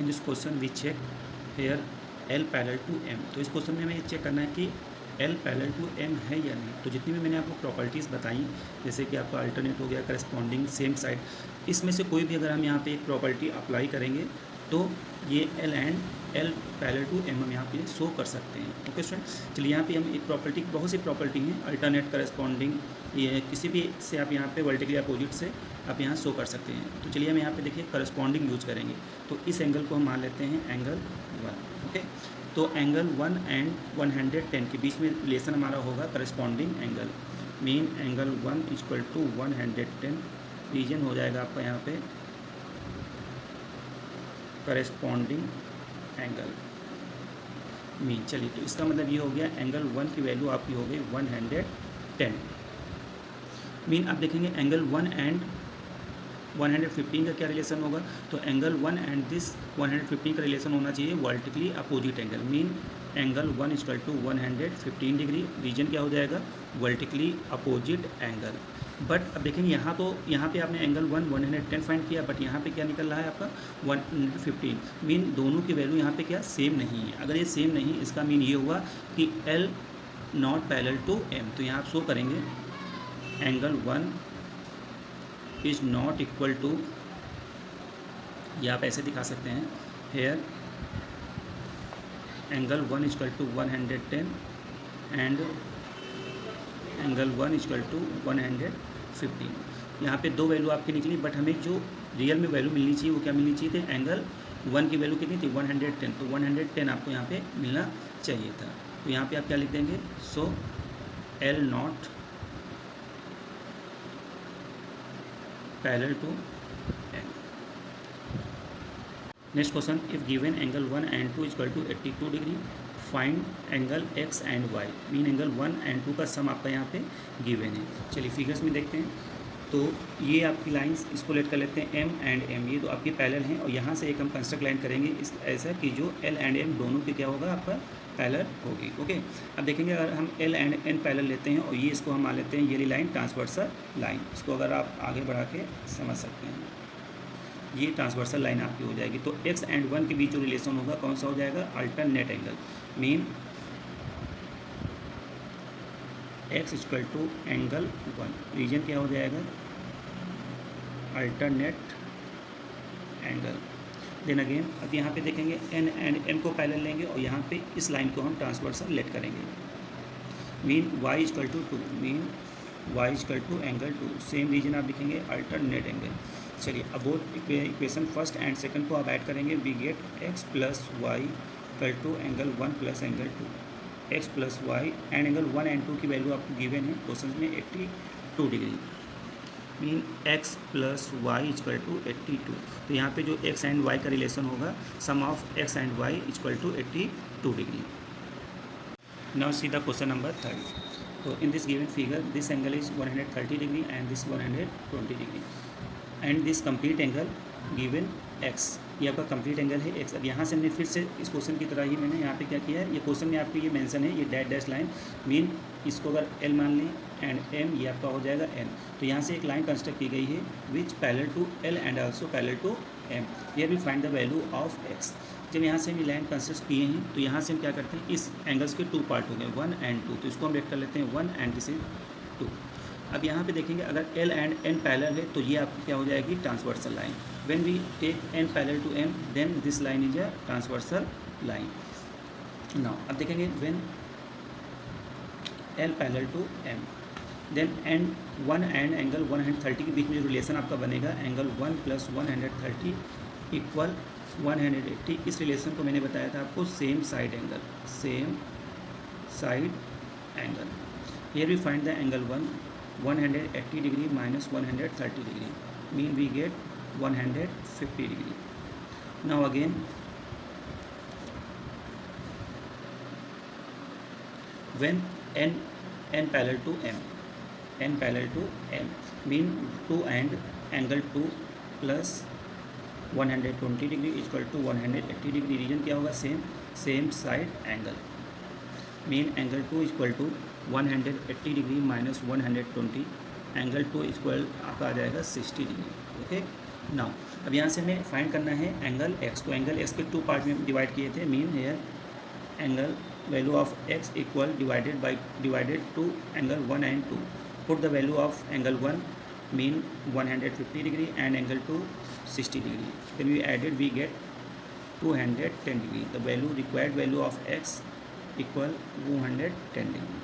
In this question we check here L parallel to M। तो इस question में हमें चेक करना है कि L पैरेलल टू M है या नहीं। तो जितनी भी मैंने आपको प्रॉपर्टीज़ बताई, जैसे कि आपका अल्टरनेट हो गया, करस्पॉन्डिंग, सेम साइड, इसमें से कोई भी अगर हम यहाँ पे एक प्रॉपर्टी अप्लाई करेंगे तो ये L पैरेलल टू M हम यहाँ पे शो कर सकते हैं। ओके स्टूडेंट, चलिए यहाँ पे हम एक प्रॉपर्टी, बहुत सी प्रॉपर्टी हैं, अल्टरनेट, करस्पॉन्डिंग, ये किसी भी से आप यहाँ पे वर्टिकली अपोजिट से आप यहाँ शो कर सकते हैं। तो चलिए हम यहाँ पे देखिए करस्पॉन्डिंग यूज करेंगे। तो इस एंगल को हम मान लेते हैं एंगल 1। ओके, तो एंगल 1 एंड 110 के बीच में रिलेशन हमारा होगा corresponding angle. Mean angle 1 equal to 110 reason हो जाएगा आपका यहाँ पे करस्पॉन्डिंग एंगल मीन। चलिए, तो इसका मतलब ये हो गया एंगल 1 की वैल्यू आपकी हो गई 110 मीन। आप देखेंगे एंगल 1 एंड 115 का क्या रिलेशन होगा, तो एंगल 1 एंड दिस 115 का रिलेशन होना चाहिए vertically opposite angle. Mean angle 1 equal to 115 डिग्री, रीजन क्या हो जाएगा वर्टिकली अपोजिट एंगल। बट अब देखेंगे यहाँ, तो यहाँ पे आपने एंगल 110 फाइंड किया, बट यहाँ पे क्या निकल रहा है आपका 115। मीन दोनों की वैल्यू यहाँ पे क्या सेम नहीं है। अगर ये सेम नहीं, इसका मीन ये हुआ कि L not parallel to M। तो यहाँ आप शो करेंगे angle 1 is not equal to, या आप ऐसे दिखा सकते हैं here angle 1 equal to 110 and angle 1 equal to 115। यहाँ पे दो वैल्यू आपकी निकली, बट हमें जो रियल में वैल्यू मिलनी चाहिए वो क्या मिलनी चाहिए थी, एंगल 1 की वैल्यू कितनी थी 110। तो 110 आपको यहाँ पे मिलना चाहिए था। तो यहाँ पे आप क्या लिख देंगे, so L not parallel to M। Next question, if given angle 1 and 2 equal to 82 degree, find angle X and Y। Mean angle 1 and 2 का सम आपका यहाँ पे गिवन है। चलिए फिगर्स में देखते हैं। तो ये आपकी लाइंस, इसको लेट कर लेते हैं M एंड M, ये तो आपकी पैरेलल हैं, और यहाँ से एक हम कंस्ट्रक्ट लाइन करेंगे इस ऐसा कि जो L एंड M दोनों के क्या होगा आपका पैरेलल होगी। ओके, अब देखेंगे अगर हम L एंड N पैरेलल लेते हैं और ये इसको हम मान लेते हैं ये लाइन ट्रांसवर्सल लाइन। इसको अगर आप आगे बढ़ा के समझ सकते हैं, ये ट्रांसवर्सल लाइन आपकी हो जाएगी। तो X एंड 1 के बीच जो रिलेशन होगा कौन सा हो जाएगा, alternate angle. Mean X equal to angle 1, reason क्या हो जाएगा अल्टरनेट एंगल। देन अगेन अब यहाँ पे देखेंगे N एंड M को पैरेलल लेंगे और यहाँ पे इस लाइन को हम ट्रांसवर्सल लेट करेंगे। Mean Y equal to 2, mean Y equal to angle 2, same reason आप लिखेंगे अल्टरनेट एंगल। चलिए अब both equation first and second को आप ऐड करेंगे, we get X plus Y equal to angle 1 plus angle 2। X plus Y and angle 1 and 2 की value आपको given है क्वेश्चन में 82 degree. Mean X plus Y equal to 82। तो यहाँ पे जो X एंड Y का रिलेशन होगा sum of X and Y equal to 82 degree. Now see the question number 3। तो in this given figure this angle is 130 degree and this 120 degree and this complete angle given X। ये आपका complete angle है X। अब यहाँ से हमने फिर से इस क्वेश्चन की तरह ही मैंने यहाँ पे क्या किया है, ये क्वेश्चन में आपको ये मेंशन है, ये डैश डैश लाइन। मीन इसको अगर L मान लें एंड M, ये आपका हो जाएगा N। तो यहाँ से एक लाइन कंस्ट्रक्ट की गई है which parallel to L and also parallel to M। Here we find the value of X। जब यहाँ से हम लाइन कंस्ट्रक्ट किए हैं तो यहाँ से हम क्या करते हैं, इस एंगल्स के 2 पार्ट हो गए 1 एंड 2। तो इसको हम रेट कर लेते हैं 1 एंड दिस इज 2। अब यहाँ पे देखेंगे अगर L एंड N पैरेलल है तो ये आपकी क्या हो जाएगी transversal line. When we take N parallel to M then this line is a transversal line. Now अब देखेंगे when L parallel to M then N1 and angle 130 के बीच में जो रिलेशन आपका बनेगा एंगल 1 प्लस 130 इक्वल 180। इस रिलेशन को मैंने बताया था आपको same side angle, same side angle. Here we find the angle 180 degree minus 130 degree, mean we get 150 degree. Now again when n parallel to m mean 2 and angle 2 plus 120 degree equal to 180 degree. Reason क्या होगा same side angle. Mean angle 2 equal to 180 degree minus 120, angle 2 equal आपका आ जाएगा 60 degree. Okay, now अब यहाँ से हमें find करना है एंगल एक्स। तो एंगल एक्स के टू पार्ट में डिवाइड किए थे। Mean here angle value of X equal divided to angle 1 and 2. Put the value of angle 1 mean 150 degree and angle 2 60 degree. When we added we get 210 degree. The value required value of x equal 210 degree.